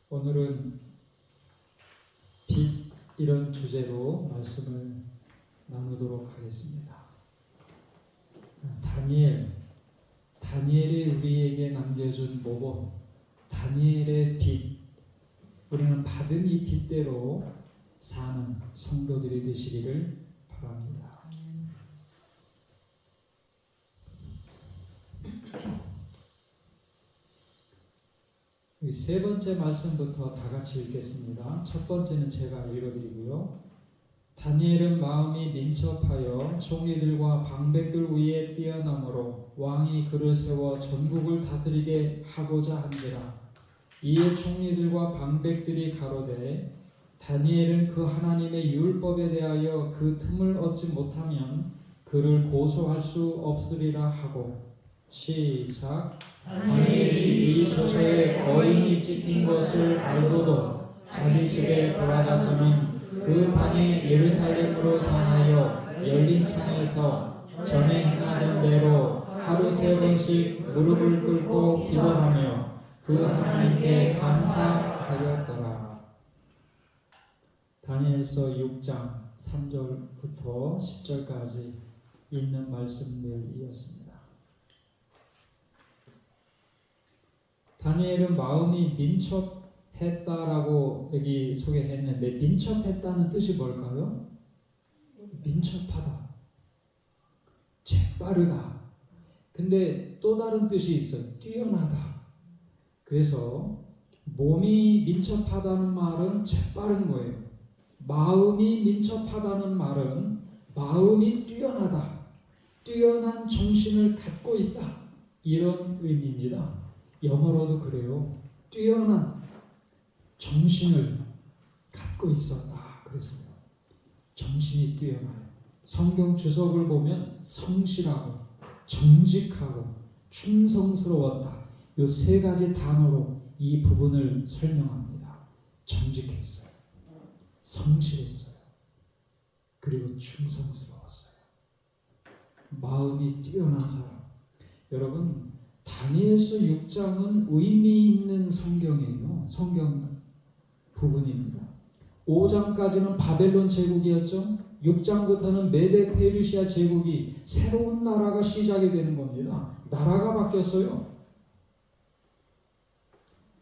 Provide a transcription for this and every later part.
오늘은 빛 이런 주제로 말씀을 나누도록 하겠습니다. 다니엘이 우리에게 남겨준 모범, 다니엘의 빛, 우리는 받은 이 빛대로 사는 성도들이 되시기를 바랍니다. 세 번째 말씀부터 다 같이 읽겠습니다. 첫 번째는 제가 읽어드리고요. 다니엘은 마음이 민첩하여 총리들과 방백들 위에 뛰어나므로 왕이 그를 세워 전국을 다스리게 하고자 한지라. 이에 총리들과 방백들이 가로되 다니엘은 그 하나님의 율법에 대하여 그 틈을 얻지 못하면 그를 고소할 수 없으리라 하고. 시작. 다니엘이 이 소서에 거인이 찍힌 것을 알고도 자기 집에 돌아가서는 그 방에 예루살렘으로 향하여 열린 창에서 전에 행하던 대로 하루 3번씩 무릎을 꿇고 기도하며 그 하나님께 감사하였더라. 다니엘서 6장 3절부터 10절까지 있는 말씀들이었습니다. 다니엘은 마음이 민첩했다라고 여기 소개했는데, 민첩했다는 뜻이 뭘까요? 민첩하다, 재빠르다. 근데 또 다른 뜻이 있어요. 뛰어나다. 그래서 몸이 민첩하다는 말은 재빠른 거예요. 마음이 민첩하다는 말은 마음이 뛰어나다, 뛰어난 정신을 갖고 있다, 이런 의미입니다. 영어로도 그래요. 뛰어난 정신을 갖고 있었다 그랬어요. 정신이 뛰어나요. 성경 주석을 보면 성실하고 정직하고 충성스러웠다, 이 3가지 단어로 이 부분을 설명합니다. 정직했어요, 성실했어요, 그리고 충성스러웠어요. 마음이 뛰어난 사람. 여러분, 다니엘서 6장은 의미 있는 성경이에요. 성경 부분입니다. 5장까지는 바벨론 제국이었죠. 6장부터는 메데 페르시아 제국이, 새로운 나라가 시작이 되는 겁니다. 나라가 바뀌었어요.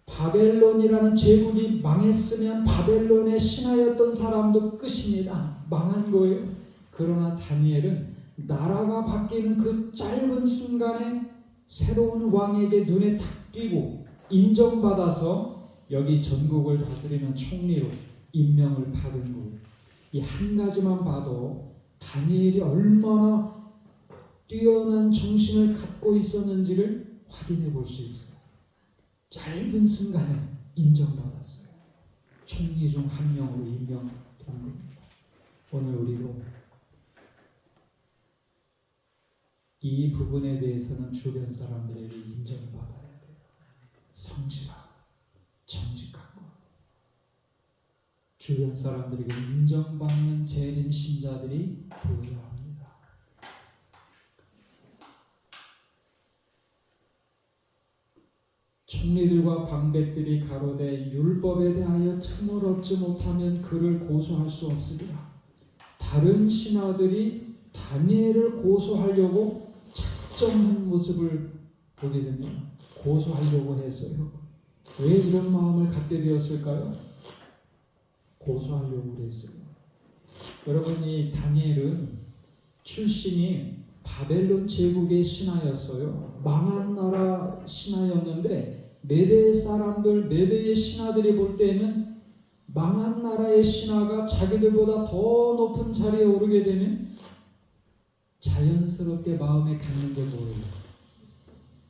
바벨론이라는 제국이 망했으면 바벨론의 신하였던 사람도 끝입니다. 망한 거예요. 그러나 다니엘은 나라가 바뀌는 그 짧은 순간에 새로운 왕에게 눈에 탁 띄고 인정받아서 여기 전국을 다스리는 총리로 임명을 받은 거예요. 이 한 가지만 봐도 다니엘이 얼마나 뛰어난 정신을 갖고 있었는지를 확인해 볼 수 있어요. 짧은 순간에 인정받았어요. 총리 중 한 명으로 임명된 겁니다. 오늘 우리도 이 부분에 대해서는 주변 사람들에게 인정받아야 돼요. 성실하고 정직하고 주변 사람들에게 인정받는 재림 신자들이 되어야 합니다. 총리들과 방백들이 가로되 율법에 대하여 틈을 얻지 못하면 그를 고소할 수 없으리라. 다른 신하들이 다니엘을 고소하려고 작정한 모습을 보게 됩니다. 고소하려고 했어요. 왜 이런 마음을 갖게 되었을까요? 고소하려고 했어요. 여러분이 다니엘은 출신이 바벨론 제국의 신하였어요. 망한 나라 신하였는데 메대 사람들, 메대의 신하들이 볼 때는 망한 나라의 신하가 자기들보다 더 높은 자리에 오르게 되면 자연스럽게 마음에 갖는 게 뭐예요?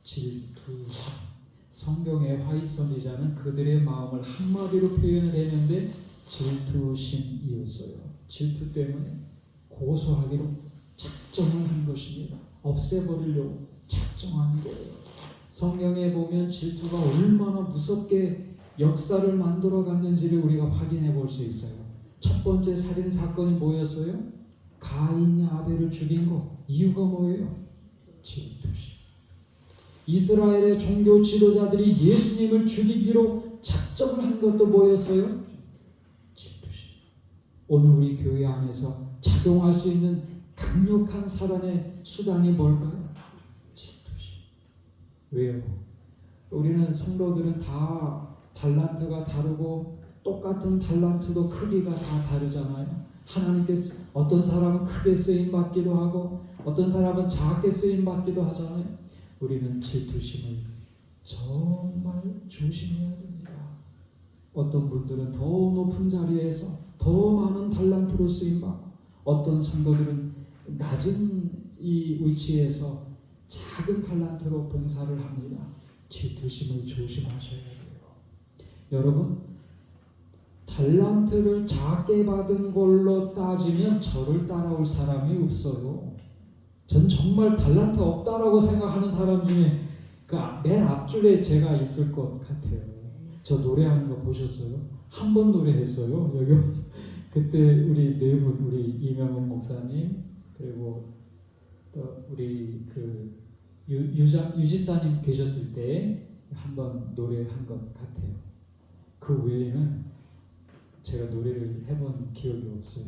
질투심. 성경의 화이선지자는 그들의 마음을 한마디로 표현을 했는데 질투심이었어요. 질투 때문에 고소하기로 작정을 한 것입니다. 없애버리려고 작정한 거예요. 성경에 보면 질투가 얼마나 무섭게 역사를 만들어 갔는지를 우리가 확인해 볼 수 있어요. 첫 번째 살인 사건이 뭐였어요? 가인이 아벨을 죽인 거. 이유가 뭐예요? 질투심. 이스라엘의 종교 지도자들이 예수님을 죽이기로 작정을 한 것도 뭐였어요? 질투심. 오늘 우리 교회 안에서 작용할 수 있는 강력한 사단의 수단이 뭘까요? 질투심. 왜요? 우리는 성도들은 다 달란트가 다르고 똑같은 달란트도 크기가 다 다르잖아요. 하나님께서 어떤 사람은 크게 쓰임 받기도 하고 어떤 사람은 작게 쓰임 받기도 하잖아요. 우리는 질투심을 정말 조심해야 됩니다. 어떤 분들은 더 높은 자리에서 더 많은 달란트로 쓰임 받고 어떤 성도들은 낮은 이 위치에서 작은 달란트로 봉사를 합니다. 질투심을 조심하셔야 돼요. 여러분, 달란트를 작게 받은 걸로 따지면 저를 따라올 사람이 없어요. 전 정말 달란트 없다라고 생각하는 사람 중에 그 맨 앞줄에 제가 있을 것 같아요. 저 노래하는 거 보셨어요? 한 번 노래했어요. 여기 와서. 그때 우리 네 분, 우리 이명훈 목사님 그리고 또 우리 그 유지사님 계셨을 때 한 번 노래한 것 같아요. 그 외에는 제가 노래를 해본 기억이 없어요.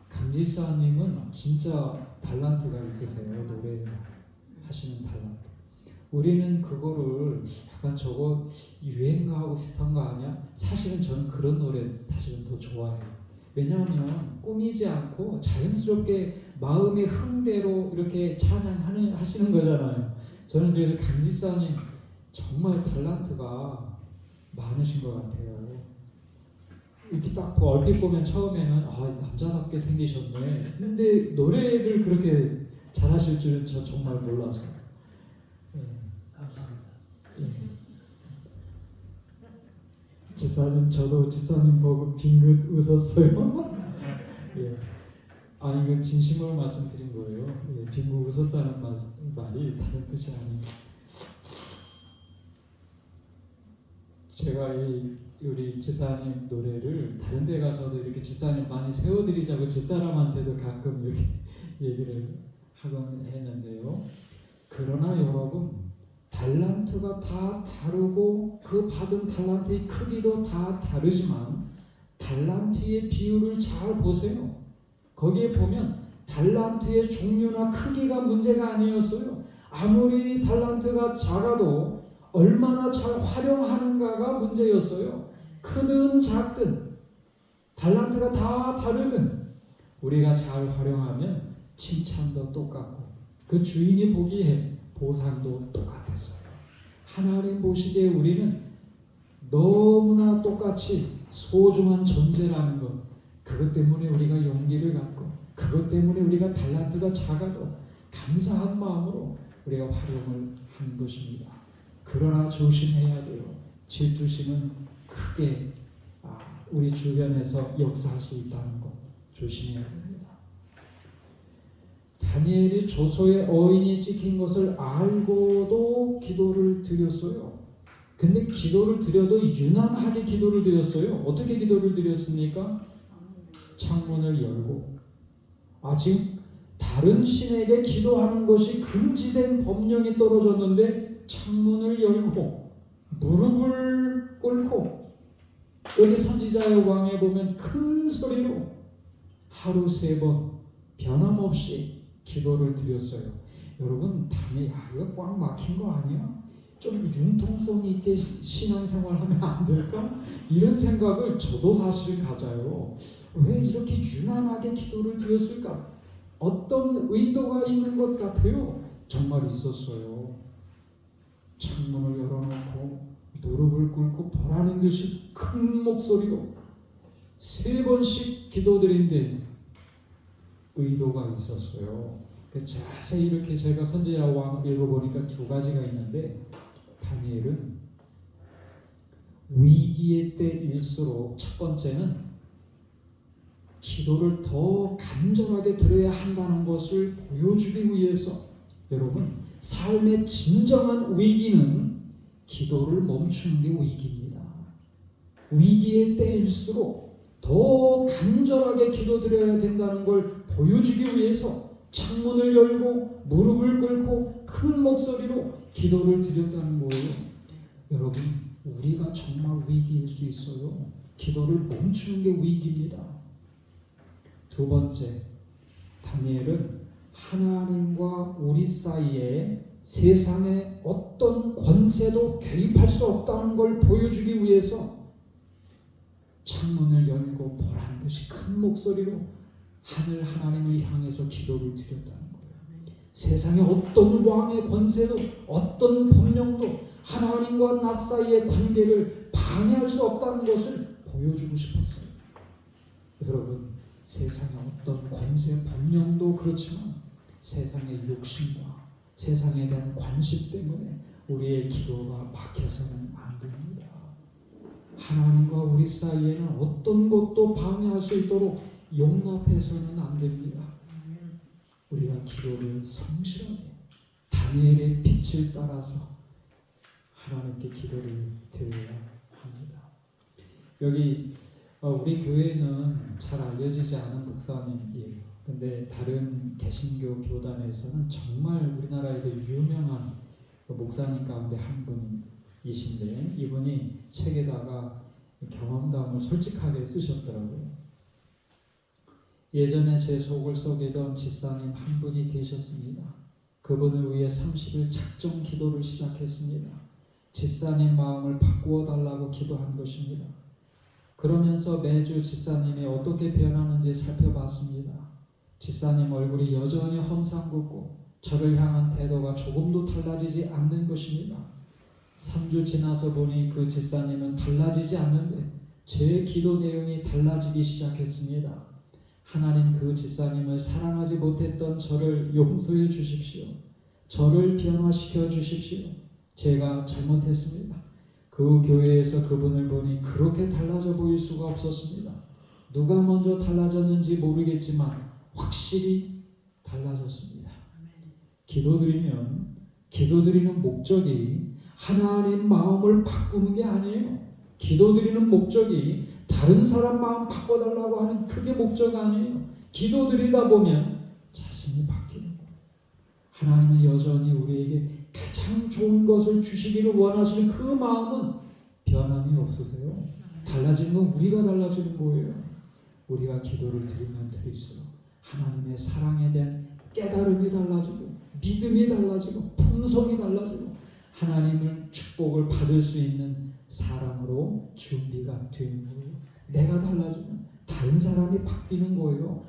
강지사님은 진짜 달란트가 있으세요. 노래 하시는 달란트. 우리는 그거를 약간 저거 유행가하고 비슷한 거 아니야? 사실은 저는 그런 노래 사실은 더 좋아해요. 왜냐하면 꾸미지 않고 자연스럽게 마음의 흥대로 이렇게 하시는 거잖아요. 저는 그래서 강지사님 정말 달란트가 많으신 것 같아요. 이렇게 딱 얼핏 보면 처음에는 남자답게 생기셨네. 근데 노래를 그렇게 잘하실 줄은 저 정말 몰랐어요. 예. 감사합니다. 예. 지사님, 저도 지사님 보고 빙긋 웃었어요. 예. 이거 진심으로 말씀드린 거예요. 예. 빙긋 웃었다는 말이 다른 뜻이 아니에요. 제가 우리 지사님 노래를 다른 데 가서도 이렇게 지사님 많이 세워드리자고 집사람한테도 가끔 이렇게 얘기를 하곤 했는데요. 그러나 여러분, 달란트가 다 다르고 그 받은 달란트의 크기도 다 다르지만 달란트의 비율을 잘 보세요. 거기에 보면 달란트의 종류나 크기가 문제가 아니었어요. 아무리 달란트가 작아도 얼마나 잘 활용하는가가 문제였어요. 크든 작든 달란트가 다 다르든 우리가 잘 활용하면 칭찬도 똑같고 그 주인이 보기에 보상도 똑같았어요. 하나님 보시기에 우리는 너무나 똑같이 소중한 존재라는 것, 그것 때문에 우리가 용기를 갖고 그것 때문에 우리가 달란트가 작아도 감사한 마음으로 우리가 활용을 하는 것입니다. 그러나 조심해야 돼요. 질투심은 크게 우리 주변에서 역사할 수 있다는 것 조심해야 됩니다. 다니엘이 조소의 어인이 찍힌 것을 알고도 기도를 드렸어요. 근데 기도를 드려도 유난하게 기도를 드렸어요. 어떻게 기도를 드렸습니까? 창문을 열고 지금 다른 신에게 기도하는 것이 금지된 법령이 떨어졌는데 창문을 열고 무릎을 꿇고 여기 선지자의 왕에 보면 큰 소리로 하루 3번 변함없이 기도를 드렸어요. 여러분, 이거 꽉 막힌 거 아니야? 좀 융통성 있게 신앙생활하면 안 될까? 이런 생각을 저도 사실 가져요. 왜 이렇게 유난하게 기도를 드렸을까? 어떤 의도가 있는 것 같아요. 정말 있었어요. 창문을 열어놓고 무릎을 꿇고 보라는 듯이 큰 목소리로 3번씩 기도드린데 의도가 있었어요. 자세히 이렇게 제가 선지자 왕 읽어보니까 2가지가 있는데 다니엘은 위기의 때일수록 첫 번째는 기도를 더 간절하게 드려야 한다는 것을 보여주기 위해서, 여러분, 삶의 진정한 위기는 기도를 멈추는 게 위기입니다. 위기의 때일수록 더 간절하게 기도드려야 된다는 걸 보여주기 위해서 창문을 열고 무릎을 꿇고 큰 목소리로 기도를 드렸다는 거예요. 여러분, 우리가 정말 위기일 수 있어요. 기도를 멈추는 게 위기입니다. 두 번째, 다니엘은 하나님과 우리 사이에 세상의 어떤 권세도 개입할 수 없다는 걸 보여주기 위해서 창문을 열고 보란 듯이 큰 목소리로 하늘 하나님을 향해서 기도를 드렸다는 거예요. 세상의 어떤 왕의 권세도 어떤 법령도 하나님과 나 사이의 관계를 방해할 수 없다는 것을 보여주고 싶었어요. 여러분, 세상의 어떤 권세 법령도 그렇지만 세상의 욕심과 세상에 대한 관심 때문에 우리의 기도가 막혀서는 안 됩니다. 하나님과 우리 사이에는 어떤 것도 방해할 수 있도록 용납해서는 안 됩니다. 우리가 기도를 성실하게 다니엘의 빛을 따라서 하나님께 기도를 드려야 합니다. 여기 우리 교회는 잘 알려지지 않은 목사님이에요. 근데 다른 개신교 교단에서는 정말 우리나라에서 유명한 목사님 가운데 한 분이신데, 이분이 책에다가 경험담을 솔직하게 쓰셨더라고요. 예전에 제 속을 썩이던 집사님 한 분이 계셨습니다. 그분을 위해 30일 작정 기도를 시작했습니다. 집사님 마음을 바꾸어 달라고 기도한 것입니다. 그러면서 매주 집사님이 어떻게 변하는지 살펴봤습니다. 집사님 얼굴이 여전히 험상궂고 저를 향한 태도가 조금도 달라지지 않는 것입니다. 3주 지나서 보니 그 집사님은 달라지지 않는데 제 기도 내용이 달라지기 시작했습니다. 하나님, 그 집사님을 사랑하지 못했던 저를 용서해 주십시오. 저를 변화시켜 주십시오. 제가 잘못했습니다. 그 교회에서 그분을 보니 그렇게 달라져 보일 수가 없었습니다. 누가 먼저 달라졌는지 모르겠지만 확실히 달라졌습니다. 기도드리면 기도드리는 목적이 하나님 마음을 바꾸는 게 아니에요. 기도드리는 목적이 다른 사람 마음 바꿔달라고 하는 그게 목적 아니에요. 기도드리다 보면 자신이 바뀌는 거예요. 하나님은 여전히 우리에게 가장 좋은 것을 주시기를 원하시는 그 마음은 변함이 없으세요. 달라지는 건 우리가 달라지는 거예요. 우리가 기도를 드리면 드릴수록 하나님의 사랑에 대한 깨달음이 달라지고 믿음이 달라지고 품성이 달라지고 하나님을 축복을 받을 수 있는 사람으로 준비가 되는 거예요. 내가 달라지면 다른 사람이 바뀌는 거예요.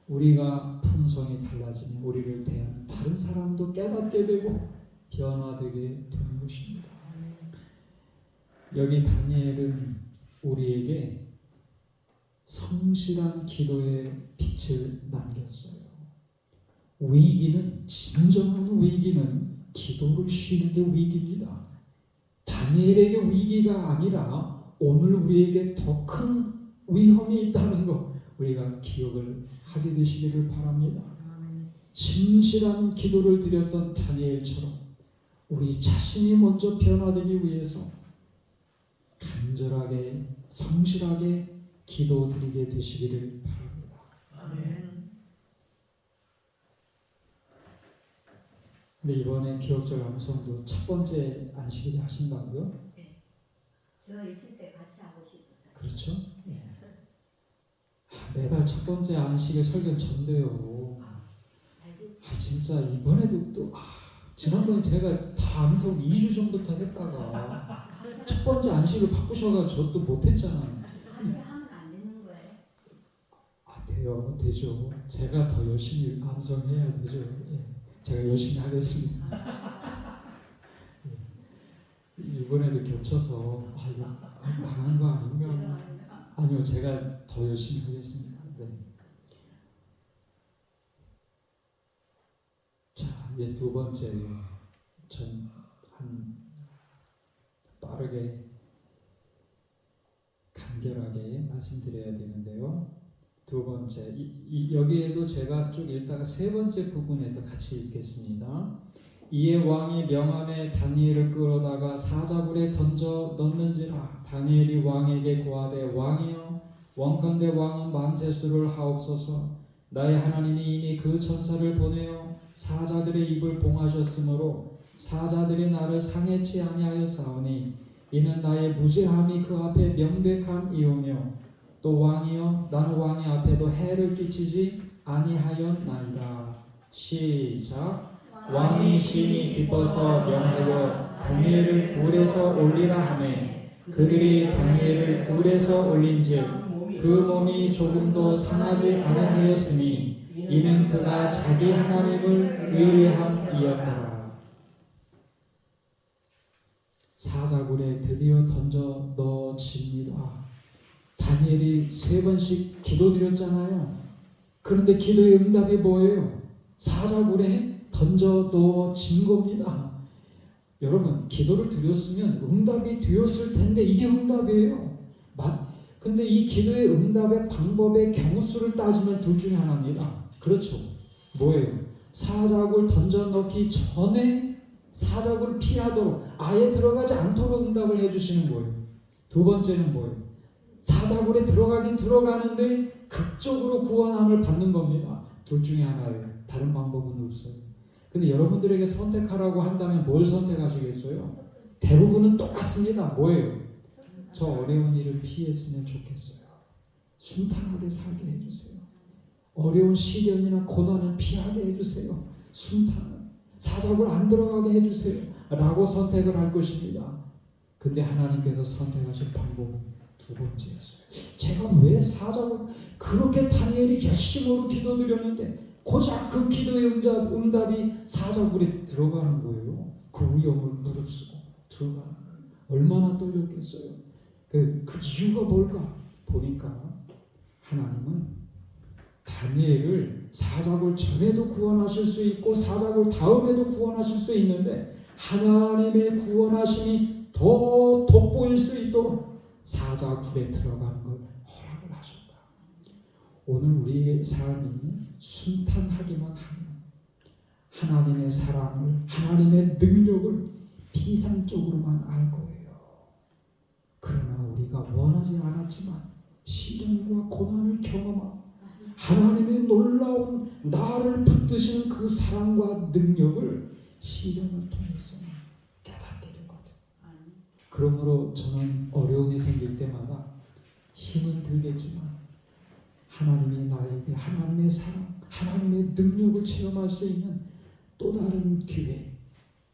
우리가 품성이 달라지면 우리를 대하는 다른 사람도 깨닫게 되고 변화되게 되는 것입니다. 여기 다니엘은 우리에게 성실한 기도의 빛을 남겼어요. 위기는, 진정한 위기는 기도를 쉬는 게 위기입니다. 다니엘에게 위기가 아니라 오늘 우리에게 더 큰 위험이 있다는 것 우리가 기억을 하게 되시기를 바랍니다. 진실한 기도를 드렸던 다니엘처럼 우리 자신이 먼저 변화되기 위해서 간절하게 성실하게 기도드리게 되시기를 바랍니다. 아멘. 근데 이번에 기억절 암송도 첫 번째 안식일에 하신다고요? 네. 저 있을 때 같이 하고 싶었어요. 그렇죠? 네. 매달 첫 번째 안식일 설교 전데요. 진짜 이번에도 또 지난번에 제가 다 암송 2주 전부터 했다가 첫 번째 안식을 바꾸셔가지고 저도 못했잖아요. 같이 하면 안 되는 거예요? 돼요. 되죠. 제가 더 열심히 암송해야 되죠. 예. 제가 열심히 하겠습니다. 예. 이번에도 겹쳐서 이거 망한 거 아닌가? 아니요. 제가 더 열심히 하겠습니다. 네. 자, 이제 두 번째 전 빠르게 간결하게 말씀드려야 되는데요. 두 번째, 여기에도 제가 쭉 읽다가 세 번째 부분에서 같이 읽겠습니다. 이에 왕이 명함에 다니엘을 끌어다가 사자굴에 던져 넣는지라. 다니엘이 왕에게 고하되, 왕이여, 원컨대 왕은 만세수를 하옵소서. 나의 하나님이 이미 그 천사를 보내어 사자들의 입을 봉하셨으므로 사자들이 나를 상해치 아니하였사오니 이는 나의 무죄함이 그 앞에 명백함이오며 또 왕이여 나는 왕의 앞에도 해를 끼치지 아니하였나이다. 시작. 왕이 심히 기뻐서 명하여 다니엘을 굴에서 올리라 하매 그들이 다니엘을 굴에서 올린즉 그 몸이 조금도 상하지 아니하였으니 이는 그가 자기 하나님을 의뢰함이었더라. 사자굴에 드디어 던져 넣어집니다. 다니엘이 3번씩 기도드렸잖아요. 그런데 기도의 응답이 뭐예요? 사자굴에 던져 넣어진 겁니다. 여러분, 기도를 드렸으면 응답이 되었을 텐데 이게 응답이에요. 근데 이 기도의 응답의 방법의 경우수를 따지면 둘 중에 하나입니다. 그렇죠. 뭐예요? 사자굴 던져 넣기 전에 사자굴을 피하도록 아예 들어가지 않도록 응답을 해주시는 거예요. 두 번째는 뭐예요? 사자굴에 들어가긴 들어가는데 극적으로 구원함을 받는 겁니다. 둘 중에 하나예요. 다른 방법은 없어요. 근데 여러분들에게 선택하라고 한다면 뭘 선택하시겠어요? 대부분은 똑같습니다. 뭐예요? 저 어려운 일을 피했으면 좋겠어요. 순탄하게 살게 해주세요. 어려운 시련이나 고난을 피하게 해주세요. 순탄한 사자굴 안 들어가게 해주세요. 라고 선택을 할 것입니다. 근데 하나님께서 선택하신 방법은 두 번째였어요. 제가 왜 사자굴 그렇게 다니엘이 열심으로 기도드렸는데 고작 그 기도의 응답이 사자굴에 들어가는 거예요. 그 위험을 무릅쓰고 들어가는 거예요. 얼마나 떨렸겠어요. 그 이유가 뭘까? 보니까 하나님은 다니엘을 사자굴 전에도 구원하실 수 있고 사자굴 다음에도 구원하실 수 있는데 하나님의 구원하심이 더 돋보일 수 있도록 사자굴에 들어가는 걸 허락을 하셨다. 오늘 우리의 삶이 순탄하기만 하면 하나님의 사랑을, 하나님의 능력을 피상적으로만 알 거예요. 그러나 우리가 원하지 않았지만 시련과 고난을 경험하고 하나님의 놀라운 나를 붙드시는 그 사랑과 능력을 시련을 통해서 깨닫게 되거든. 그러므로 저는 어려움이 생길 때마다 힘은 들겠지만 하나님이 나에게 하나님의 사랑, 하나님의 능력을 체험할 수 있는 또 다른 기회,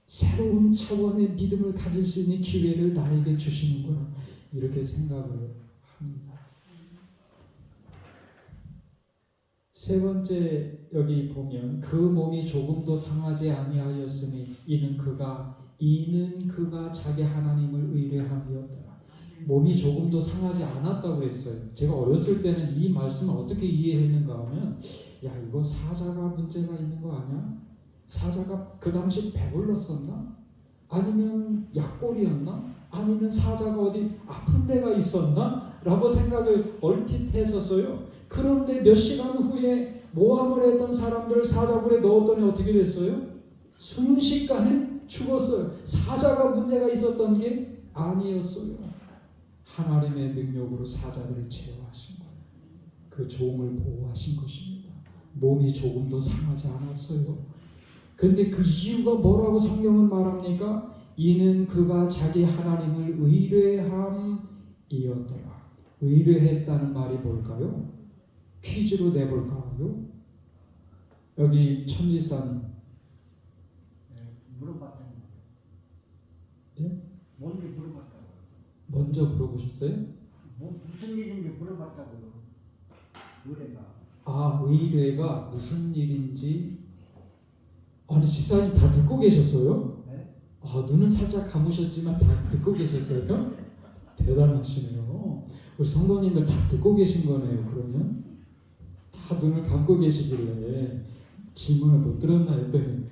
새로운 차원의 믿음을 가질 수 있는 기회를 나에게 주시는구나, 이렇게 생각을 합니다. 세 번째, 여기 보면 그 몸이 조금도 상하지 아니하였으니 이는 그가 자기 하나님을 의뢰함이었더라. 몸이 조금도 상하지 않았다고 했어요. 제가 어렸을 때는 이 말씀을 어떻게 이해했는가 하면, 야, 이거 사자가 문제가 있는 거 아니야? 사자가 그 당시 배불렀었나? 아니면 약골이었나? 아니면 사자가 어디 아픈 데가 있었나? 라고 생각을 얼핏 했었어요. 그런데 몇 시간 후에 모함을 했던 사람들을 사자굴에 넣었더니 어떻게 됐어요? 순식간에 죽었어요. 사자가 문제가 있었던 게 아니었어요. 하나님의 능력으로 사자들을 제어하신 거예요. 그 종을 보호하신 것입니다. 몸이 조금도 상하지 않았어요. 그런데 그 이유가 뭐라고 성경은 말합니까? 이는 그가 자기 하나님을 의뢰함이었더라. 의뢰했다는 말이 뭘까요? 퀴즈로 내볼까요? 여기 천지사님. 물어봤다는 거예요. 예? 뭔지 물어봤다고요. 먼저 물어보셨어요? 무슨 일인지 물어봤다고요. 의뢰가. 아, 의뢰가 무슨 일인지. 아니, 지사님 다 듣고 계셨어요? 네? 아, 눈은 살짝 감으셨지만 다 듣고 계셨어요? 대단하시네요. 우리 성도님들 다 듣고 계신 거네요. 그러면 다 눈을 감고 계시길래 질문을 못 들었나 했더니,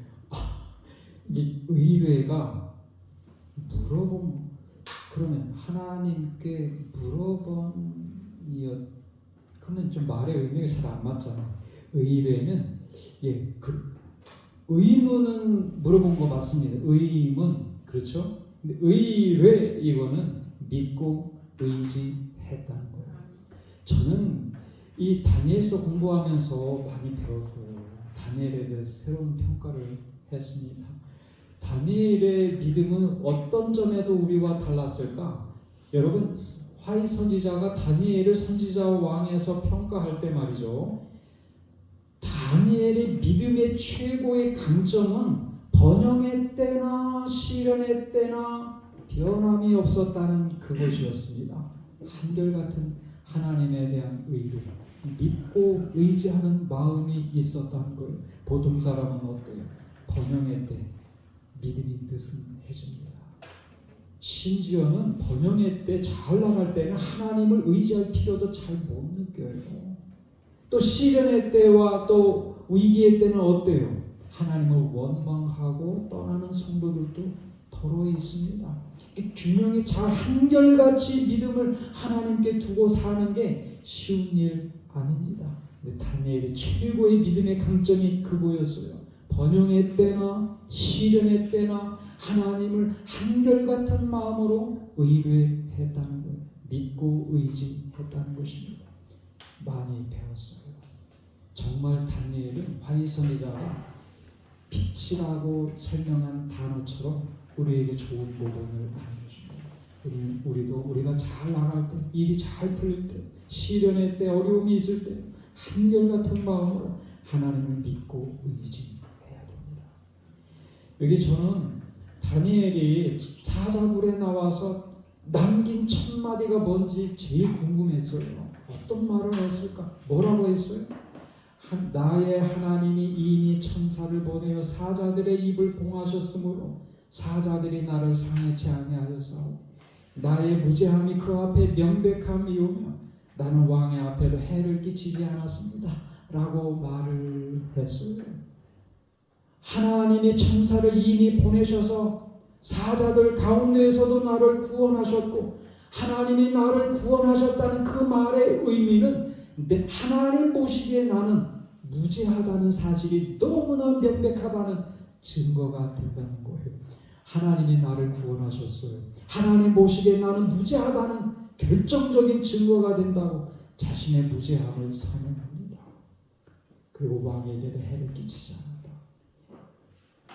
이 의뢰가 그러면 하나님께 그러면 좀 말의 의미가 잘 안 맞잖아. 의뢰는 의문은 물어본 거 맞습니다. 의문, 그렇죠? 근데 의뢰, 이거는 믿고 의지했다는 거예요. 저는 이 다니엘서 공부하면서 많이 배웠어요. 다니엘에 대해 새로운 평가를 했습니다. 다니엘의 믿음은 어떤 점에서 우리와 달랐을까? 여러분, 화이 선지자가 다니엘을 선지자 왕에서 평가할 때 말이죠. 다니엘의 믿음의 최고의 강점은 번영의 때나 시련의 때나 변함이 없었다는 그것이었습니다. 한결같은 하나님에 대한 의로 믿고 의지하는 마음이 있었다는 거예요. 보통 사람은 어때요? 번영의 때 믿음이 느슨해집니다. 심지어는 번영의 때 잘 나갈 때는 하나님을 의지할 필요도 잘 못 느껴요. 또 시련의 때와 또 위기의 때는 어때요? 하나님을 원망하고 떠나는 성도들도 더러 있습니다. 균형이 잘 한결같이 믿음을 하나님께 두고 사는 게 쉬운 일 아닙니다. 근데 다니엘의 최고의 믿음의 강점이 그거였어요. 번영의 때나 시련의 때나 하나님을 한결같은 마음으로 의뢰했다는 거예요. 믿고 의지했다는 것입니다. 많이 배웠어요. 정말 다니엘은 화이 선지자가 빛이라고 설명한 단어처럼 우리에게 좋은 모범을 안겨줍니다. 우리도 우리가 잘 나갈 때, 일이 잘 풀릴 때, 시련의 때, 어려움이 있을 때 한결같은 마음으로 하나님을 믿고 의지해야 됩니다. 여기 저는 다니엘이 사자굴에 나와서 남긴 첫 마디가 뭔지 제일 궁금했어요. 어떤 말을 했을까? 뭐라고 했어요? 나의 하나님이 이미 천사를 보내어 사자들의 입을 봉하셨으므로 사자들이 나를 상해치 아니하였사오. 나의 무죄함이 그 앞에 명백함이오며 나는 왕의 앞에도 해를 끼치지 않았습니다. 라고 말을 했어요. 하나님이 천사를 이미 보내셔서 사자들 가운데에서도 나를 구원하셨고 하나님이 나를 구원하셨다는 그 말의 의미는 하나님 보시기에 나는 무죄하다는 사실이 너무나 명백하다는 증거가 된다는 거예요. 하나님이 나를 구원하셨어요. 하나님 보시기에 나는 무죄하다는 결정적인 증거가 된다고 자신의 무죄함을 선언합니다. 그리고 왕에게도 해를 끼치지 않았다.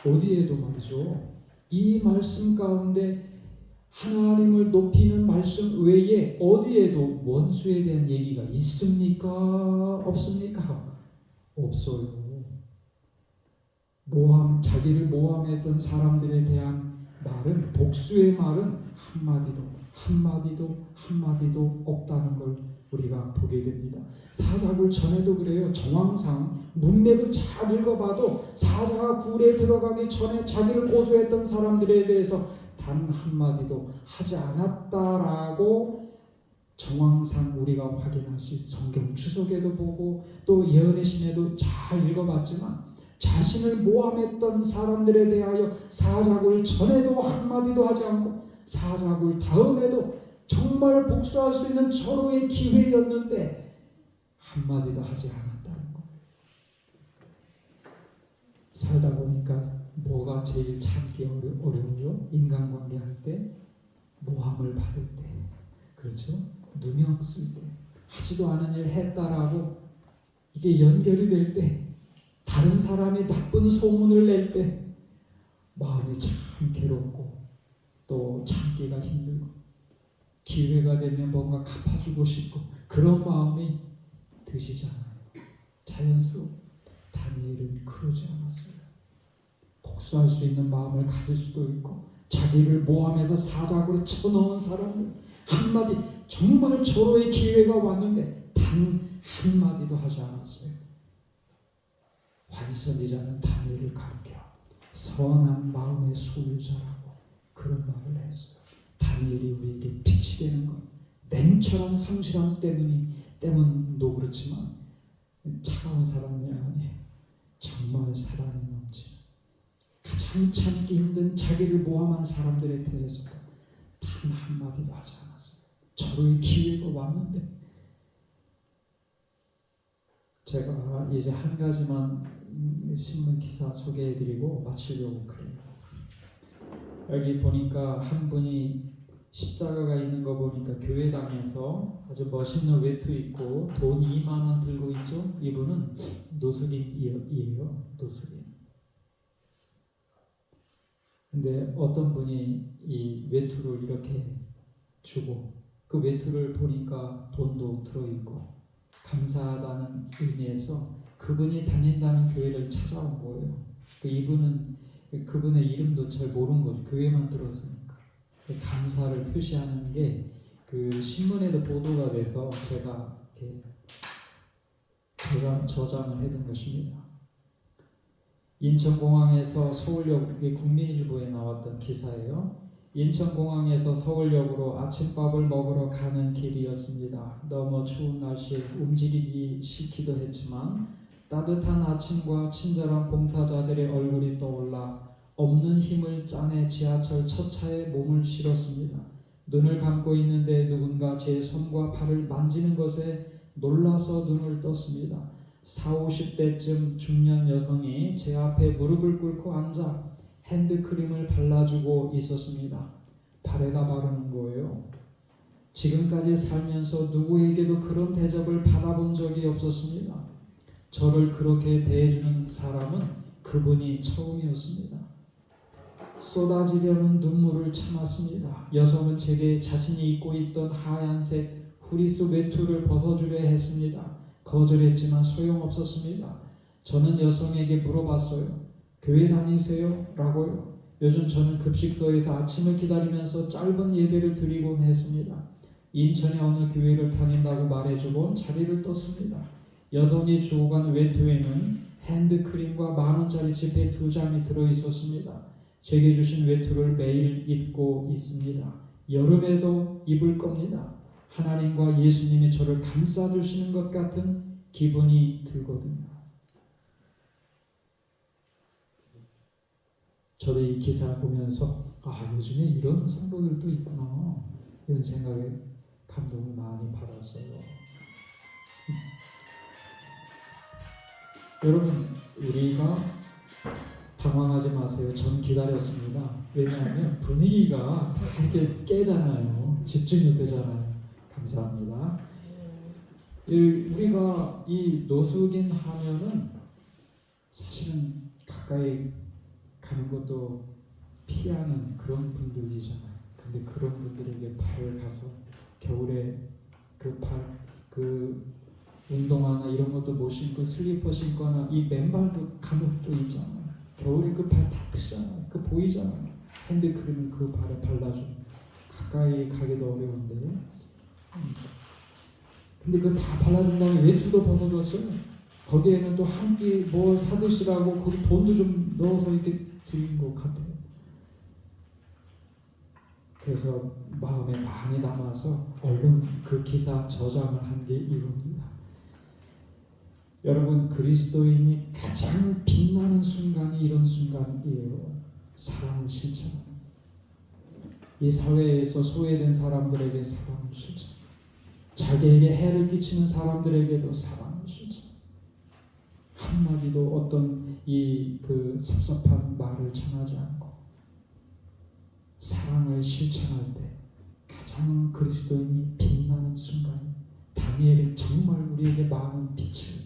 어디에도 말이죠. 이 말씀 가운데 하나님을 높이는 말씀 외에 어디에도 원수에 대한 얘기가 있습니까? 없습니까? 없어요. 자기를 모함했던 사람들에 대한 말은, 복수의 말은 한마디도 없다는 걸 우리가 보게 됩니다. 사자굴 전에도 그래요. 정황상 문맥을 잘 읽어봐도 사자가 굴에 들어가기 전에 자기를 고소했던 사람들에 대해서 단 한마디도 하지 않았다라고 정황상 우리가 확인할 수 있어요. 성경 주석에도 보고 또 예언의 신에도 잘 읽어봤지만 자신을 모함했던 사람들에 대하여 사자굴 전에도 한마디도 하지 않고 사자굴 다음에도 정말 복수할 수 있는 절호의 기회였는데 한마디도 하지 않았다는 거예요. 살다 보니까 뭐가 제일 참기 어려워요? 인간관계 할 때, 모함을 받을 때, 그렇죠? 누명 쓸 때, 하지도 않은 일 했다라고 이게 연결이 될 때, 다른 사람이 나쁜 소문을 낼 때 마음이 참 괴롭고 또 참기가 힘들고 기회가 되면 뭔가 갚아주고 싶고 그런 마음이 드시잖아요. 자연스럽고 다니엘은 그러지 않았어요. 복수할 수 있는 마음을 가질 수도 있고 자기를 모함해서 사자굴에 쳐넣은 사람들 한마디 정말 절호의 기회가 왔는데 단 한마디도 하지 않았어요. 화이 선지자는 다니엘을 가르쳐 선한 마음의 소유자라고 그런 말을 했어요. 다니엘이 우리에게 빛이 되는 건 냉철한 성실함 때문도 그렇지만 차가운 사람이 아니에요. 정말 사랑이 넘치는 가장 참기 힘든 자기를 모함한 사람들에 대해서도 단 한마디도 하지 않았어요. 절호의 기회가 왔는데 제가 이제 한 가지만 신문 기사 소개해드리고 마치려고 그래요. 여기 보니까 한 분이 십자가가 있는 거 보니까 교회당에서 아주 멋있는 외투 입고 돈 2만 원 들고 있죠. 이분은 노숙인이에요. 노숙인. 근데 어떤 분이 이 외투를 이렇게 주고 그 외투를 보니까 돈도 들어있고 감사하다는 의미에서 그분이 다닌다는 교회를 찾아온 거예요. 그분의 이름도 잘 모르는 거죠. 교회만 들었으니까. 감사를 표시하는 게 그 신문에도 보도가 돼서 제가 이렇게 저장을 해둔 것입니다. 인천공항에서 서울역, 국민일보에 나왔던 기사예요. 인천공항에서 서울역으로 아침밥을 먹으러 가는 길이었습니다. 너무 추운 날씨에 움직이기 싫기도 했지만 따뜻한 아침과 친절한 봉사자들의 얼굴이 떠올라 없는 힘을 짜내 지하철 첫 차에 몸을 실었습니다. 눈을 감고 있는데 누군가 제 손과 발을 만지는 것에 놀라서 눈을 떴습니다. 40, 50대쯤 중년 여성이 제 앞에 무릎을 꿇고 앉아 핸드크림을 발라주고 있었습니다. 발에다 바르는 거예요. 지금까지 살면서 누구에게도 그런 대접을 받아본 적이 없었습니다. 저를 그렇게 대해주는 사람은 그분이 처음이었습니다. 쏟아지려는 눈물을 참았습니다. 여성은 제게 자신이 입고 있던 하얀색 후리스 외투를 벗어주려 했습니다. 거절했지만 소용없었습니다. 저는 여성에게 물어봤어요. 교회 다니세요? 라고요. 요즘 저는 급식소에서 아침을 기다리면서 짧은 예배를 드리곤 했습니다. 인천의 어느 교회를 다닌다고 말해주곤 자리를 떴습니다. 여성이 주고 간 외투에는 핸드크림과 10,000원짜리 지폐 2장이 들어있었습니다. 제게 주신 외투를 매일 입고 있습니다. 여름에도 입을 겁니다. 하나님과 예수님이 저를 감싸주시는 것 같은 기분이 들거든요. 저도 이 기사를 보면서 요즘에 이런 성도들도 있구나 이런 생각에 감동을 많이 받았어요. 여러분 우리가 당황하지 마세요. 전 기다렸습니다. 왜냐하면 분위기가 다 이렇게 깨잖아요. 집중이 되잖아요. 감사합니다. 우리가 이 노숙인 하면은 사실은 가까이 가는 것도 피하는 그런 분들이잖아요. 근데 그런 분들에게 발을 가서 겨울에 그 운동화나 이런 것도 못 신고 슬리퍼 신거나 이 맨발도 감옥도 있잖아요. 겨울에 그 발 다 트잖아요. 그 보이잖아요. 핸드크림을 그 발에 발라주면 가까이 가기도 어려운데 근데 그거 다 발라준 다음에 외투도 벗어줬어요. 거기에는 또 한 끼 뭐 사드시라고 거기 돈도 좀 넣어서 이렇게 드린 것 같아요. 그래서 마음에 많이 남아서 얼른 그 기사 저장을 한 게 이겁니다. 여러분 그리스도인이 가장 빛나는 순간이 이런 순간이에요. 사랑을 실천하는. 이 사회에서 소외된 사람들에게 사랑을 실천. 자기에게 해를 끼치는 사람들에게도 사랑을 실천. 한마디도 어떤 그 섭섭한 말을 전하지 않고 사랑을 실천할 때 가장 그리스도인이 빛나는 순간. 다니엘은 정말 우리에게 많은 빛을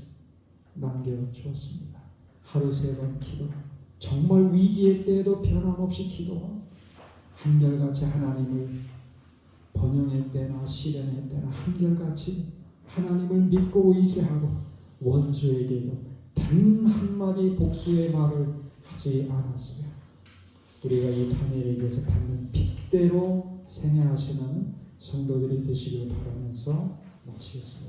남겨주었습니다. 하루 3번 기도, 정말 위기의 때에도 변함없이 기도하고 한결같이 하나님을 번영의 때나 시련의 때나 한결같이 하나님을 믿고 의지하고 원수에게도 단 한마디 복수의 말을 하지 않았으며 우리가 이 다니엘에게서 받는 빛대로 생애하시는 성도들이 되시길 바라면서 마치겠습니다.